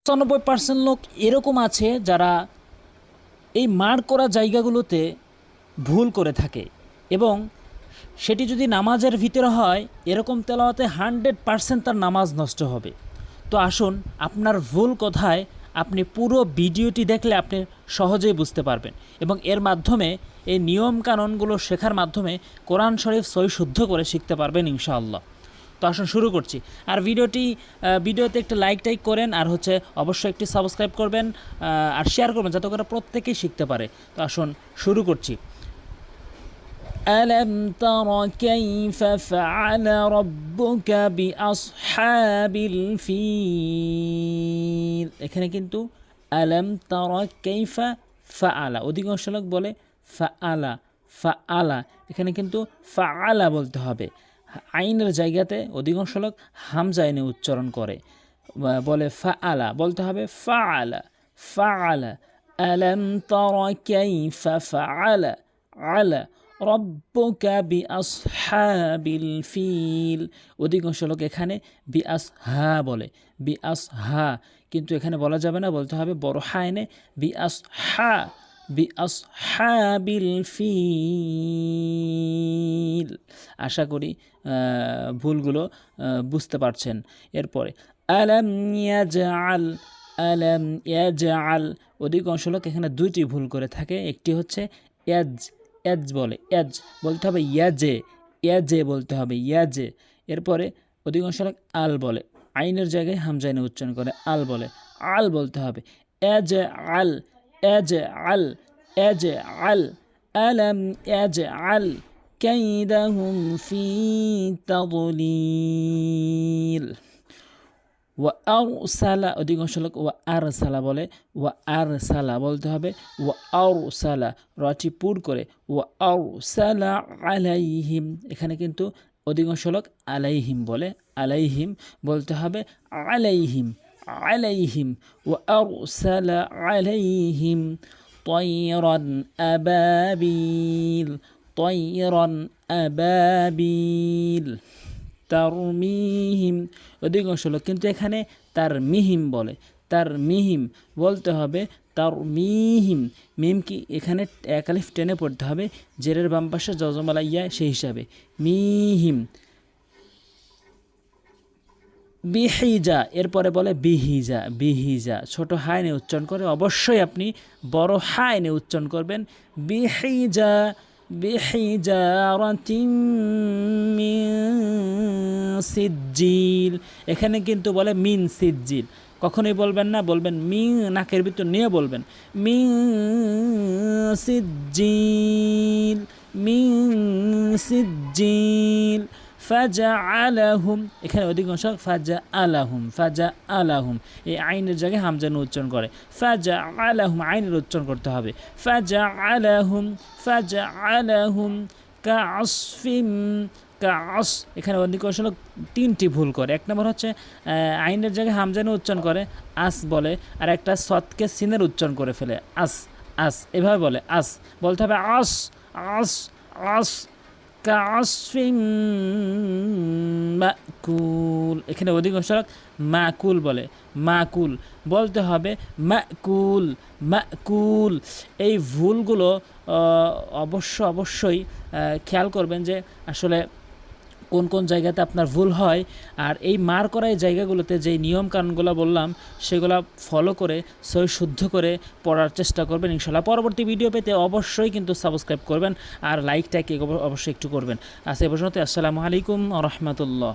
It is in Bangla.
95% লোক এরকম আছে যারা এই মার্ক করা জায়গাগুলোতে ভুল করে থাকে এবং সেটি যদি নামাজের ভিতরে হয় এরকম তেলাওয়াতে 100% তার নামাজ নষ্ট হবে। তো আসুন আপনার ভুল কোথায় আপনি পুরো ভিডিওটি দেখলে আপনি সহজেই বুঝতে পারবেন এবং এর মাধ্যমে এই নিয়মকানুনগুলো শেখার মাধ্যমে কোরআন শরীফ সহি শুদ্ধ করে শিখতে পারবেন ইনশাআল্লাহ। তো আসুন শুরু করছি। আর ভিডিওতে একটা লাইক করেন আর অবশ্যই একটি সাবস্ক্রাইব করবেন আর শেয়ার করবেন যাতে করে প্রত্যেকেই শিখতে পারে। তো আসুন শুরু করছি। ألم تر كيف فعل ربك بأصحاب الفيل এখানে কিন্তু আলম তারা কাইফা ফাআলা, অধিকাংশ লোক বলে ফাআলা ফাআলা, এখানে কিন্তু ফাআলা বলতে হবে। আইনের জায়গাতে অধিকাংশ লোক হামজা এনে উচ্চারণ করে, বলে ফাআলা, বলতে হবে ফাআলা ফাআলা। আলম তারা কাইফা ফাআলা আলা রব্বুকা বিআসহাবিল ফিল, অধিকাংশ লোক এখানে বিআসহা বলে, বিআসহা, কিন্তু এখানে বলা যাবে না, বলতে হবে বড় হা এনে বিআসহাবিল ফিল। আশা করি ভুলগুলো বুঝতে পারছেন। এরপরে আলাম ইয়াজআল, অধিকাংশ লোক এখানে দুইটি ভুল করে থাকে। একটি হচ্ছে এজ বলে, এজ বলতে হবে ইয়াজে, ইয়াজে বলতে হবে ইয়াজে। এরপরে অধিকাংশ লোক আল বলে, আইনের জায়গায় হামজা এনে উচ্চারণ করে আল বলে, আল বলতে হবে এজ আল, এজ আল, এজ আল। আলাম এজ আল কাইদাহুম ফি তাদলিল। ওয়া আরসালা, অধিকাংশ লোক ওয়া আরসালা বলে, ওয়া আরসালা বলতে হবে ওয়া আরসালা, রটি পুর করে ওয়া আরসালা আলাইহিম, এখানে কিন্তু অধিকাংশ লোক আলাইহিম বলে, আলাইহিম বলতে হবে আলাইহিম আলাইহিম। ওয়া আরসালা আলাইহিম তায়রান আবাবিল, তায়রান আবাবিল। তারমিহিম, অধিকাংশ লোক কিন্তু এখানে তার মিহিম বলে, তার মিহিম বলতে হবে তার মিহিম। মিম কি এখানে এক আলিফ টেনে পড়তে হবে, জেরের বাম পাশে জজমালা ইয়া সেই হিসাবে মিহিম। বিহিজা, এরপরে বলে বিহিজা, বিহিজা ছোট হাইনে উচ্চারণ করে, অবশ্যই আপনি বড় হাইনে উচ্চারণ করবেন। বিহিজা বিহিজারাতিম মিন সিজ্জিল, এখানে কিন্তু বলে মিন সিজ্জিল, কখনোই বলবেন না, বলবেন মিন, নাকের ভিতর নিয়ে বলবেন মিন সিজ্জিল, মিন সিজ্জিল। ফাজআলাহুম, এখানে অধিকাংশ ফাজআলাহুম, ফাজআলাহুম, এই আইনের জায়গায় হামজান উচ্চারণ করে, ফাজআলাহুম আইনের উচ্চারণ করতে হবে, ফাজআলাহুম ফাজআলাহুম কাআসফিম, কাআস, এখানে অধিকাংশ লোক তিনটি ভুল করে। এক নম্বর হচ্ছে আইনের জায়গায় হামজান উচ্চারণ করে আস বলে, আর একটা সৎকে সিনের উচ্চারণ করে ফেলে আস, আস এভাবে বলে, আস বলতে হবে আস, আস, আস। কাআসফিন মাকুল, এখানে অধিকাংশ লোক মাকুল বলে, মাকুল বলতে হবে মাকুল, মাকুল। এই ভুলগুলো অবশ্যই খেয়াল করবেন যে আসলে কোন কোন জায়গাতে আপনার ভুল হয়। আর এই মার করা এই জায়গাগুলোতে যেই নিয়মকানুনগুলো বললাম সেগুলো ফলো করে সহি শুদ্ধ করে পড়ার চেষ্টা করবেন ইনশাআল্লাহ। পরবর্তী ভিডিও পেতে অবশ্যই কিন্তু সাবস্ক্রাইব করবেন আর লাইকটাকে অবশ্যই একটু করবেন। আচ্ছা, এ পর্যন্ত আসসালামু আলাইকুম ওয়া রাহমাতুল্লাহ।